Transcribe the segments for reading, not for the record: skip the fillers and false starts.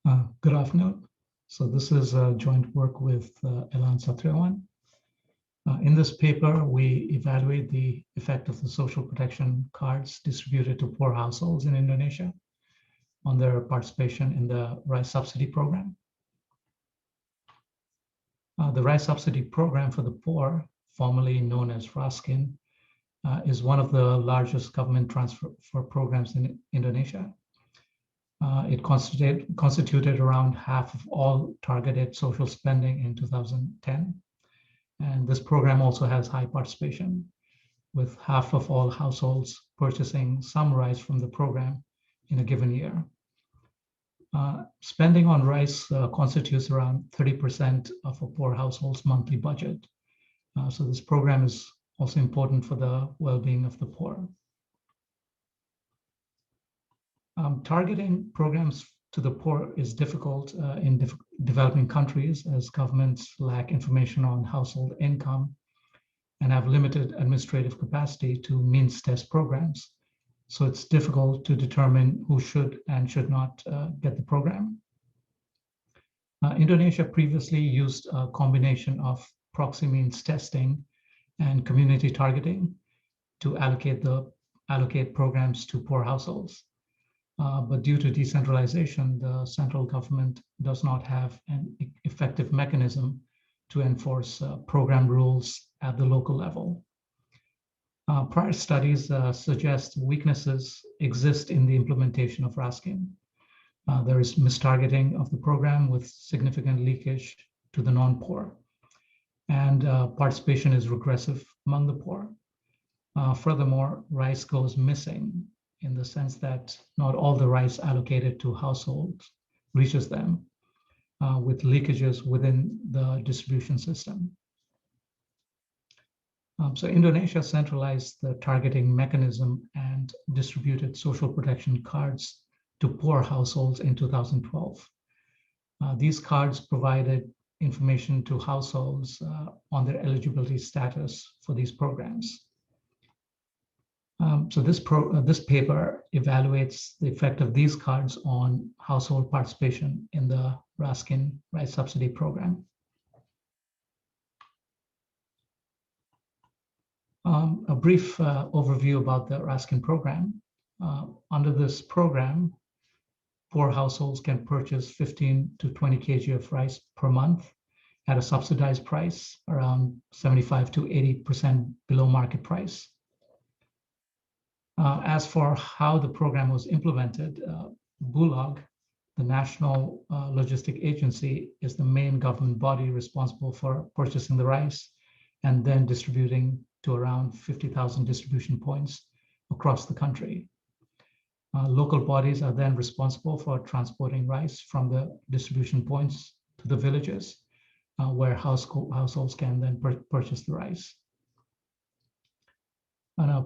Good afternoon. So this is a joint work with Elan Satriawan. In this paper, we evaluate the effect of the social protection cards distributed to poor households in Indonesia on their participation in the rice subsidy program. The rice subsidy program for the poor, formerly known as Raskin, is one of the largest government transfer programs in Indonesia. It constituted around half of all targeted social spending in 2010. And this program also has high participation, with half of all households purchasing some rice from the program in a given year. Spending on rice constitutes around 30% of a poor household's monthly budget. So this program is also important for the well-being of the poor. Targeting programs to the poor is difficult in developing countries, as governments lack information on household income and have limited administrative capacity to means test programs. So it's difficult to determine who should and should not get the program. Indonesia previously used a combination of proxy-means testing and community targeting to allocate programs to poor households. But due to decentralization, the central government does not have an effective mechanism to enforce program rules at the local level. Prior studies suggest weaknesses exist in the implementation of Raskin. There is mistargeting of the program with significant leakage to the non-poor, and participation is regressive among the poor. Furthermore, rice goes missing in the sense that not all the rice allocated to households reaches them, with leakages within the distribution system. So Indonesia centralized the targeting mechanism and distributed social protection cards to poor households in 2012. These cards provided information to households on their eligibility status for these programs. So this paper evaluates the effect of these cards on household participation in the Raskin rice subsidy program. A brief overview about the Raskin program. Under this program, poor households can purchase 15 to 20 kg of rice per month at a subsidized price, around 75 to 80% below market price. As for how the program was implemented, Bulog, the National Logistic Agency, is the main government body responsible for purchasing the rice and then distributing to around 50,000 distribution points across the country. Local bodies are then responsible for transporting rice from the distribution points to the villages, where households can then purchase the rice.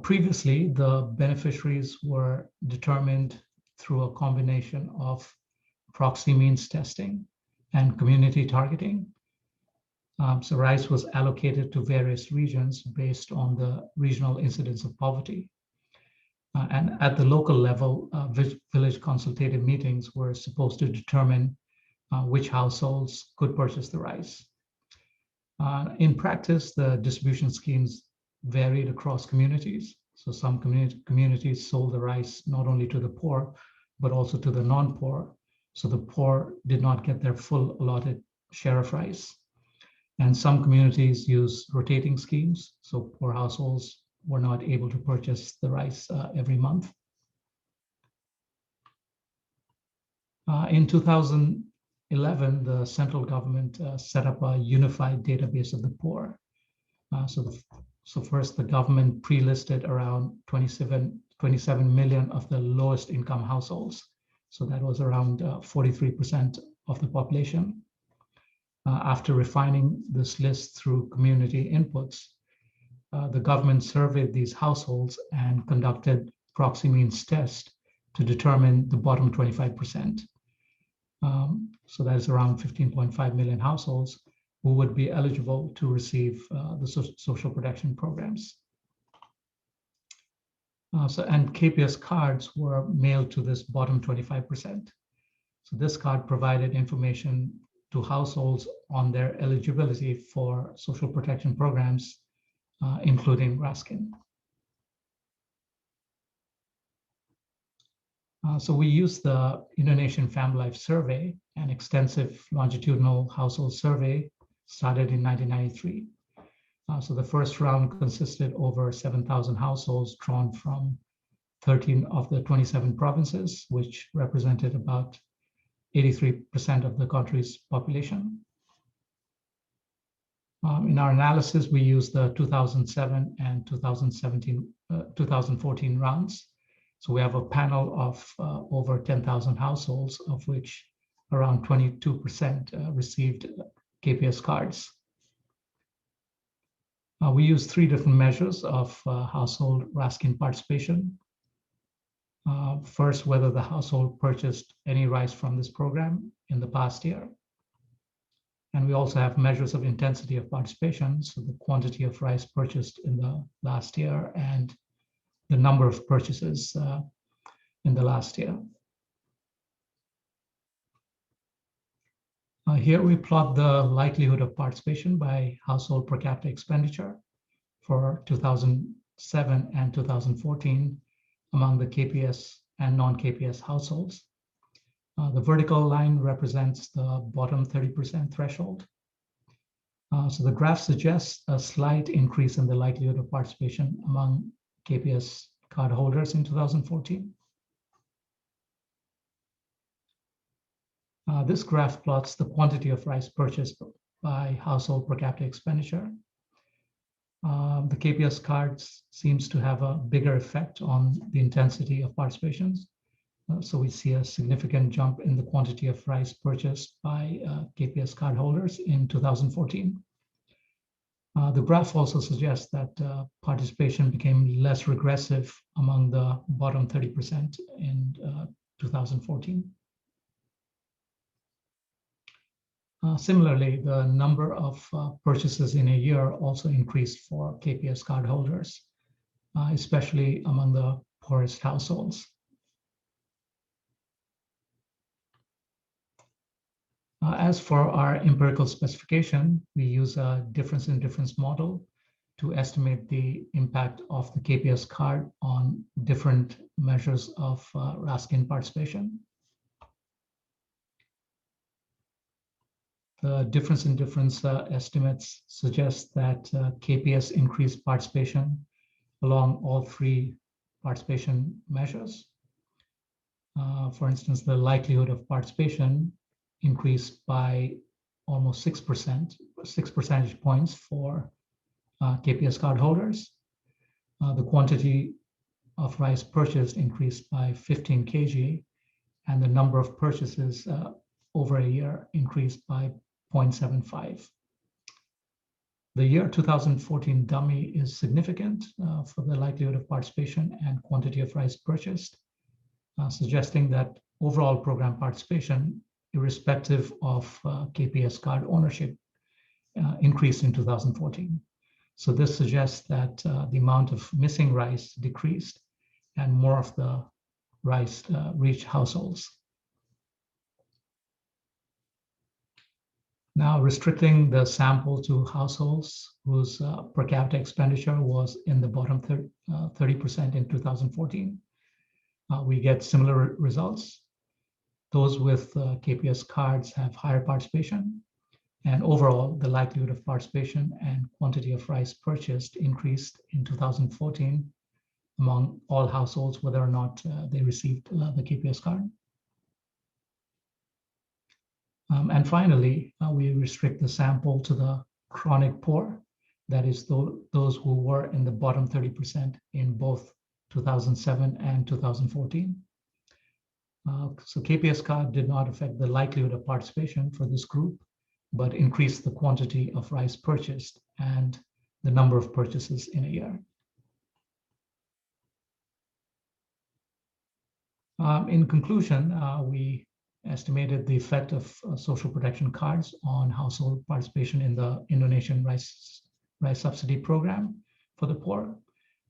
Previously, the beneficiaries were determined through a combination of proxy-means testing and community targeting. So rice was allocated to various regions based on the regional incidence of poverty. And at the local level, village consultative meetings were supposed to determine which households could purchase the rice. In practice, the distribution schemes varied across communities. So some communities sold the rice not only to the poor, but also to the non-poor. So the poor did not get their full allotted share of rice. And some communities use rotating schemes. So poor households were not able to purchase the rice every month. In 2011, the central government set up a unified database of the poor. So first, the government pre-listed around 27 million of the lowest income households. So that was around 43% of the population. After refining this list through community inputs, the government surveyed these households and conducted proxy-means test to determine the bottom 25%. So that is around 15.5 million households who would be eligible to receive the social protection programs. And KPS cards were mailed to this bottom 25%. So this card provided information to households on their eligibility for social protection programs, including Raskin. So we used the Indonesian Family Life Survey, an extensive longitudinal household survey started in 1993. So the first round consisted over 7,000 households drawn from 13 of the 27 provinces, which represented about 83% of the country's population. In our analysis, we used the 2007 and 2014 rounds. So we have a panel of over 10,000 households, of which around 22% received KPS cards. We used 3 different measures of household Raskin participation. First, whether the household purchased any rice from this program in the past year. And we also have measures of intensity of participation, so the quantity of rice purchased in the last year and the number of purchases in the last year. Here we plot the likelihood of participation by household per capita expenditure for 2007 and 2014 among the KPS and non-KPS households. The vertical line represents the bottom 30% threshold. So the graph suggests a slight increase in the likelihood of participation among KPS card holders in 2014. This graph plots the quantity of rice purchased by household per capita expenditure. The KPS cards seems to have a bigger effect on the intensity of participations. So we see a significant jump in the quantity of rice purchased by KPS card holders in 2014. The graph also suggests that participation became less regressive among the bottom 30% in 2014. Similarly, the number of purchases in a year also increased for KPS card holders, especially among the poorest households. As for our empirical specification, we use a difference in difference model to estimate the impact of the KPS card on different measures of Raskin participation. The difference in difference estimates suggest that KPS increased participation along all 3 participation measures. For instance, the likelihood of participation increased by almost 6 percentage points for KPS card holders. The quantity of rice purchased increased by 15 kg, and the number of purchases over a year increased by 0.75. The year 2014 dummy is significant for the likelihood of participation and quantity of rice purchased, suggesting that overall program participation, irrespective of KPS card ownership, increased in 2014. So this suggests that the amount of missing rice decreased and more of the rice reached households. Now, restricting the sample to households whose per capita expenditure was in the bottom 30% in 2014, we get similar results. Those with KPS cards have higher participation, and overall, the likelihood of participation and quantity of rice purchased increased in 2014 among all households, whether or not they received the KPS card. And finally, we restrict the sample to the chronic poor, that is, those who were in the bottom 30% in both 2007 and 2014. So KPS card did not affect the likelihood of participation for this group, but increased the quantity of rice purchased and the number of purchases in a year. In conclusion, we estimated the effect of social protection cards on household participation in the Indonesian rice subsidy program for the poor,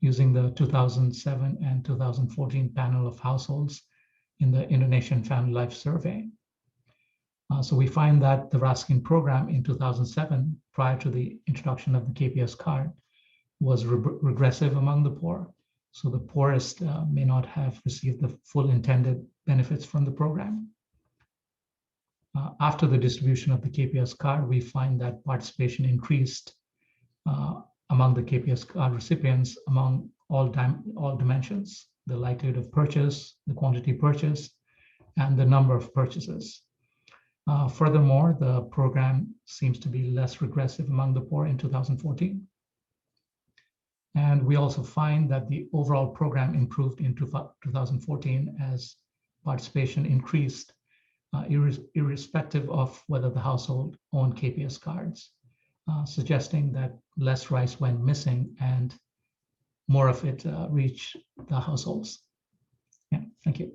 using the 2007 and 2014 panel of households in the Indonesian Family Life Survey. So we find that the Raskin program in 2007, prior to the introduction of the KPS card, was regressive among the poor. So the poorest may not have received the full intended benefits from the program. After the distribution of the KPS card, we find that participation increased among the KPS card recipients among all dimensions: the likelihood of purchase, the quantity purchased, and the number of purchases. Furthermore, the program seems to be less regressive among the poor in 2014. And we also find that the overall program improved in 2014 as participation increased, irrespective of whether the household owned KPS cards, suggesting that less rice went missing and more of it reached the households. Yeah, thank you.